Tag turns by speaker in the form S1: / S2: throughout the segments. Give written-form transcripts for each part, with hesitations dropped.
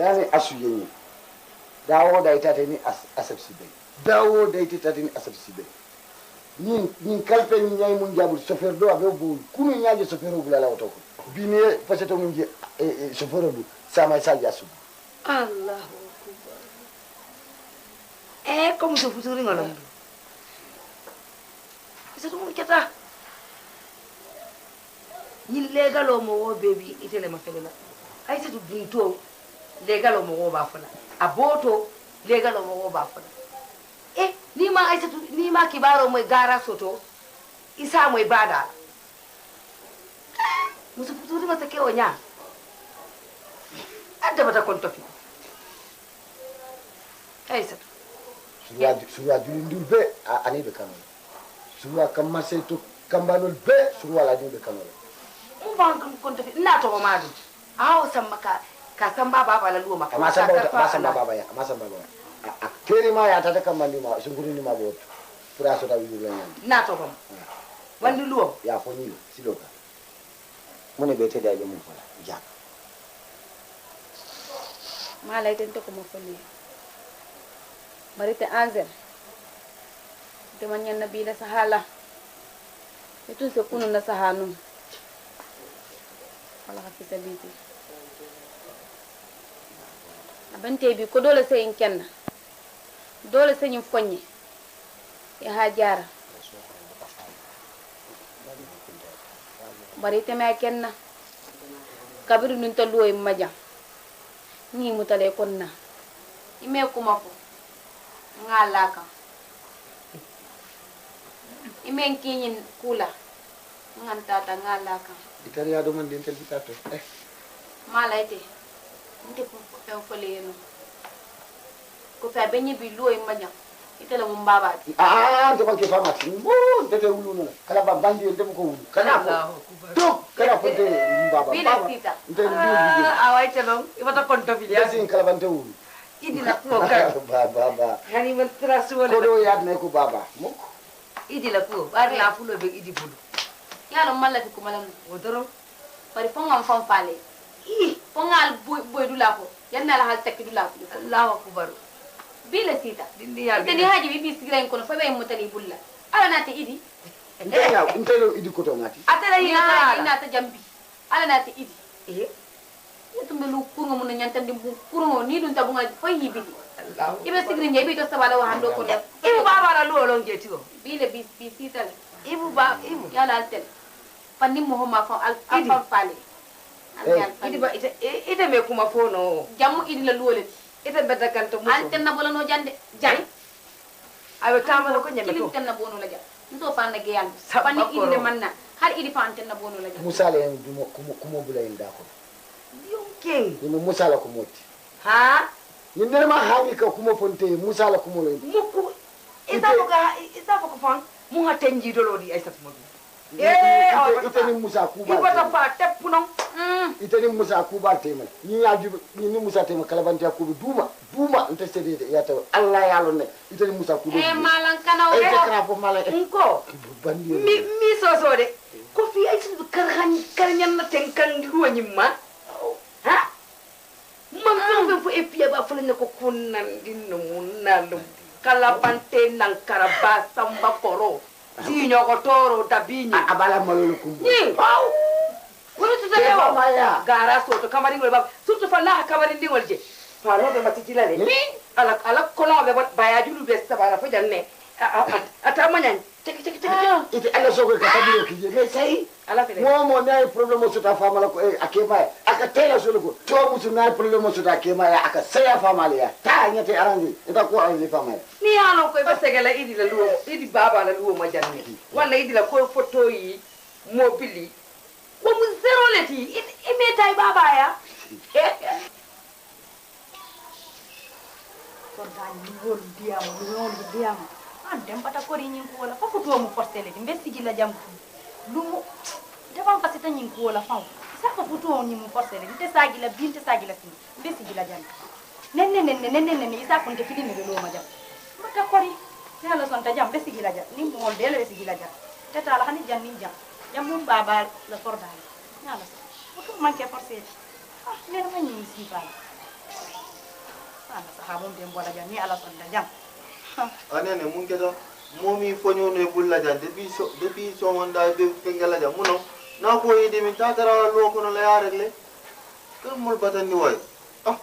S1: yani asu yenni dawo da ita ni asabsi be dawo da ita ni asabsi be nin kalpe ni nyay mun jabul chauffeur do abe bu kunu nyaaje chauffeur bu la auto ko bine faseto mun je chauffeur bu sama sa jasu
S2: Allahu akbar comme so futuri ngolom faseto mun keta ni legalo mo wo baby itele ma felela ay setu dinto legalo mo wo ba fala aboto legalo mo wo ba fala ni ma aisatu ni ma kibaro moy gara soto isa moy bada musu futuri mata ke onya adda bata kon tofi aisatu
S1: surwa dulindul be ani be kanu surwa kamase to kambanol be surwa la dulbe kanu
S2: mu ban kon tofi na to ma du aw samaka ka samba baba la luwa maka
S1: ma samba baba ya keri ma ya tata kamandi ma sunguri ni ma bot pura so tawi la nyandi
S2: na to kom wandi luwa
S1: ya foni siloka mune be tede aje mun fala ja
S3: malay tente ko mo foni marite anzer de manyan nabila sahala itu se kunu na sahanu wala hafisa biti abante bi ko dole sai in kenna dole sai in fonye ya hajara bari te ma kenna kabiru nun to loy majam ni mutale konna ime kuma ko ngalaka ime kinyin kula ngantata ngalaka
S1: itaria do man dentel bitato
S3: malaite nte ko fole no ko fa benyi bi loy majam itala mum baba
S1: to banke famati mo dete wulu no kala ba bandi en dem ko wulu kana ko to kana ko te baba
S3: bila sita
S1: nte ndu
S2: awai telong ibata konto bilia
S1: sin kala bante wulu
S2: idi la ko ka
S1: baba
S2: hani man trasu wala
S1: ko do yad ne ko baba mukko
S2: idi la ko bar la fulo be idi bulu
S3: yalo malla fi kumalan
S2: odoro
S3: bari fongam fam fale fongal boy dula ko yanna la hal takki dula ko
S2: Allahu akbar
S3: bila sita
S2: dindi ya
S3: tani haji bi sigira ko fa be mutali bulla ala nati idi
S1: intelo idi ko to ngati
S3: atala ina ta jambi ala nati idi tumbe lu kurgo mun nyantandi bu kurgo ni dun tabunga fay yibidi ibe sigri nyebi to sabala wa hando ko
S2: ibu baba la luo lon jeti ko
S3: bile bi sita
S2: ibu
S3: yala altel panni mo homa fa al fale
S2: idi ba ite me kuma fono
S3: jamu idi la luole
S2: ite bedda kanto muso
S3: alten na bola no jande
S2: jani ayo tamala ko nyame to
S3: ten na bono la jande ndo fa na ge yalla
S2: Sabba
S3: panni idi le
S2: koro.
S3: manna har idi fa anten na bono la jande
S1: musale en dumo kumo bula en dako
S2: yonken
S1: ni musala ko moti
S2: ha
S1: ni ndere ma haali ka kumo fonte musala kumo lo
S2: muku isa ko fan mu ha tenji dolo di ay satmo
S1: ite ni musa kuba
S2: ibata fa teppuno
S1: ite ni musa kuba tema ni yaji ni musa tema kala banti akubu duma nte sede ya taw Allah ya lo ne ite ni musa kuba
S3: malan kana
S1: e kra fo mala
S2: nko
S1: bandi
S2: mi so de ko fi ay su karnyan na tenkan ruwa nyimma ha man fo e pia ba fo ne ko kunnan dinno munnan kala pante nan karaba samba koro Zinyo ko toro dabinyi.
S1: abala malolo kumbu
S2: Ni. Wala tuta lewa.
S1: maya
S2: Gara so to kamari ngol bab. Surtu fa la kamari ndingol je. Fa no be matitila le. Ni ala kono be baya julu be sabara fo janne. Ata manyan. Tek
S1: ite ala soko ka tabiro kije me sai
S2: ala fele.
S1: mo nay problème so ta fama la ko akema aka tela so ko to musu nay problème so ta akema ya aka saya fama ya ta nyate aranje ita ko aranje fama
S2: Ni ano ko be segala idi la luwo. Idi baba la luwo ma janne. Wala idi la ko photo yi mobili. Wo mu zero leti. Ime tay baba ya.
S4: Sorgani wol diam andem pata ko rin ko wala fa ko to mu postele di mbesti la jam lumu defam fa sita nyin ko wala fa sa ko to ni mu postele te sagi la binte sagi la sin mbesti la jam nenne isa ko te filimi be lo ma jam mata ko ri ya la son ta jam mbesti la jam ni mo de la mbesti la jam te ta la hani jam ni jam mum baba la sorda ya la ko man ke postele ah ne ma ni si fa ana sahabum dem bola jam ni ala sonda jam
S5: anene mun keta momi fonyo ne bulla jan depuis so wonda be kengala jam muno na ko yidi min tatara lo ko no la yarele kan mol batani way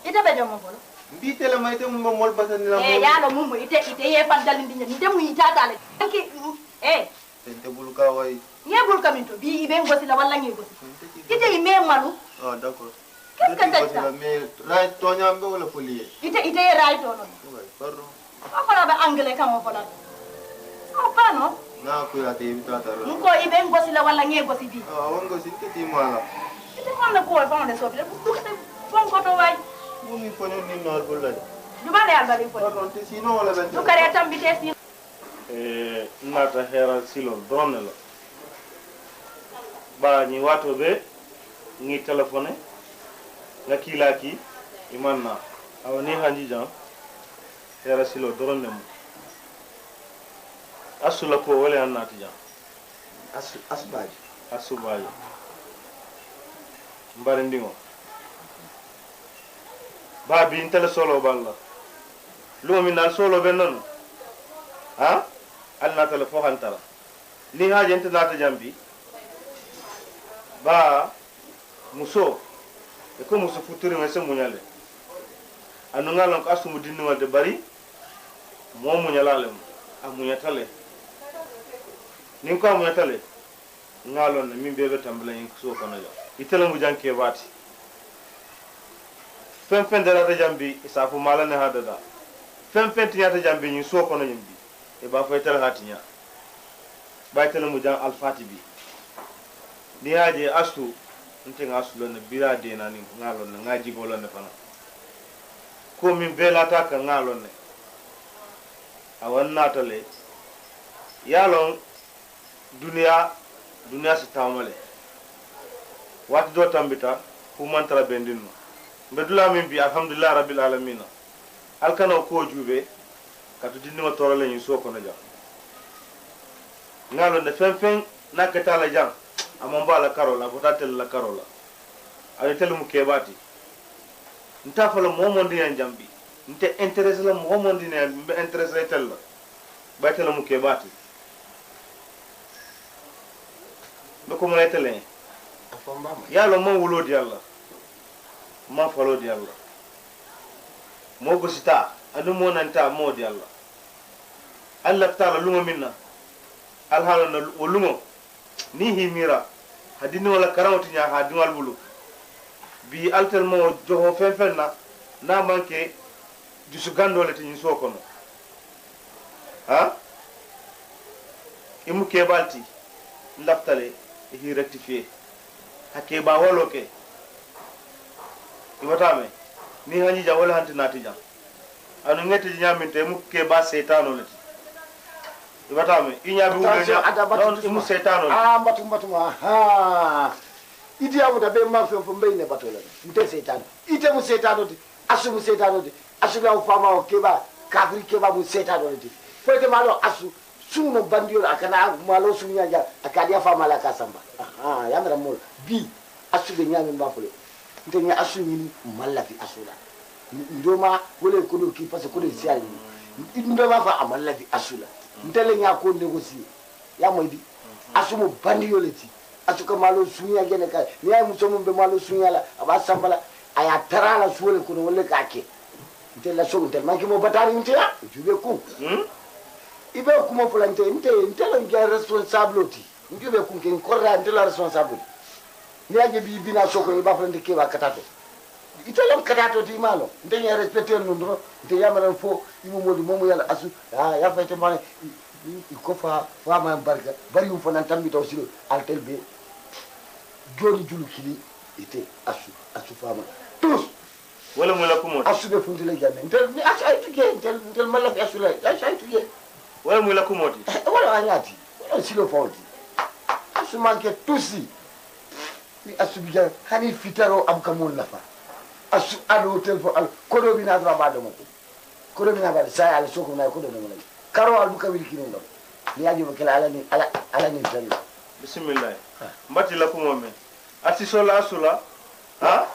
S4: ite be jom bolo
S5: mbi tele mayte mo mol batani la
S4: yalo mum ite ye fan dalindi ni demu itata le ki
S5: tente bulu ka way
S4: ye bul kamin to bi ibe ngosi la walla ngi gosi ite ime malu
S5: d'accord
S4: qu'est-ce que c'est ça
S5: mais ray to nyambe wala folié
S4: ite ye ray to non
S5: pardon
S4: ko fala be anglais kan o fala o pa no
S5: na ko ya te tatara
S4: ko ibe ngosi la walla ngi gosi bi
S5: won ngosi kiti mala
S4: ite man ko fa on de so bi du ko fon ko to way
S5: momi fonyo ni nol bulla
S4: du ba le albari ko
S5: pardon te sino wala ben
S4: du kare tambite si
S6: nata hera silon donne la ba ñi wato be ngi téléphoné nga kilaki imanna awani hanji jan hera silo donne mu asula ko wala annati jan
S1: asbaji
S6: asubaji mbare ndingo ba bi intele solo balla lumi nal solo be non ha alna tele fo hantara ni haje ente nata jambi ba muso e ko muso futuri ngese munyale anu ngalon ko asumu dinni walde bari mo munyalale mu amunyatale ni ko amunyatale ngalon min bebe tambla en so kono yo itele mu janke bati fen de la jambi isafu malane hadada fen tiyata jambi ni so kono yimbi e ba fay tel hatinya baytele mu jan alfati bi ni haje astu nte ngasu lon bira de nani ngalon na ngaji golon ne fana ko min belata ka ngalon ne awan natale yalon dunia si tamale wat do tambita fu mantara bendinno bedula min bi alhamdulillah rabbil alamin alkana ko jube katu dinno torale ni so ko na ja ngalo ne fen nakata la jang amamba la karola ko tatel la karola ay tel mu kebati nta fala momondi en jambi nte intéressé la momondi ne be intéressé tel la ba tel mu kebati ko mo tele yalla mo wulo di yalla ma falo di yalla mo go sita anu mo nanta mo di yalla Allah taala lungo minna alhalana wolungo ni himira hadini wala karawti nya ha dingal bulu bi altel mo joho fen na manke jusu gandole tin so kono ha imu ke balti laftale hi rectifier hakke ba woloke iwatame ni hanji ja wala hanti nati ja anu ngeti nyaminte mu ke ba setano lati iwatame inyabi wulenya don imu setano
S1: mbatu ha idi amu da be ma fe mbe ne batola nte setano ite mu setano di asu mu setano di asu la fama o keba kafri keba mu setano di fete malo asu suno bandiol akana malo sunya ja akadia fama la kasamba yamra mol bi asu be nyami mbafule nte nya asu ni malla fi asula ndoma wole ko do ki parce ko de siali ndoma fa amalla fi asula ntele nya ko négocier ya moydi asu mo bandiol ti asu ko malo sunya gene ka ni ay musomo be malo sunya la aba sambala aya tarala suwole ko wole ka ke nte la so nte manki mo batari nte ya jube ku ibe ku mo fulante nte la ngia responsable oti njube ku ke korra nte la responsable ni aje bi bina soko e ba fulante ke ba katato italo katato ti malo nte nya respecter no ndo nte yamara fo imu modi momo yalla asu ya fayte mane ko fa ma barka bari um fonan tambi to silo altel be joni julu kili ite asu fama tous
S6: wala mo la ko mo
S1: asu be fundi le janne ntel ni asu ay tuge ntel mala fi asu la asu ay tuge
S6: wala mo la ko moti
S1: wala anyati wala silo fonti asu manke tusi ni asu bijan hani fitaro am kamul lafa asu ado hotel fo al kodo bina dra ba do mo kodo bina ba sa ala soko na kodo do mo lay karo al buka wil kino ndo ni ajo kala ala ni tan
S6: bismillah mbati la ko mo men ati sola asula ha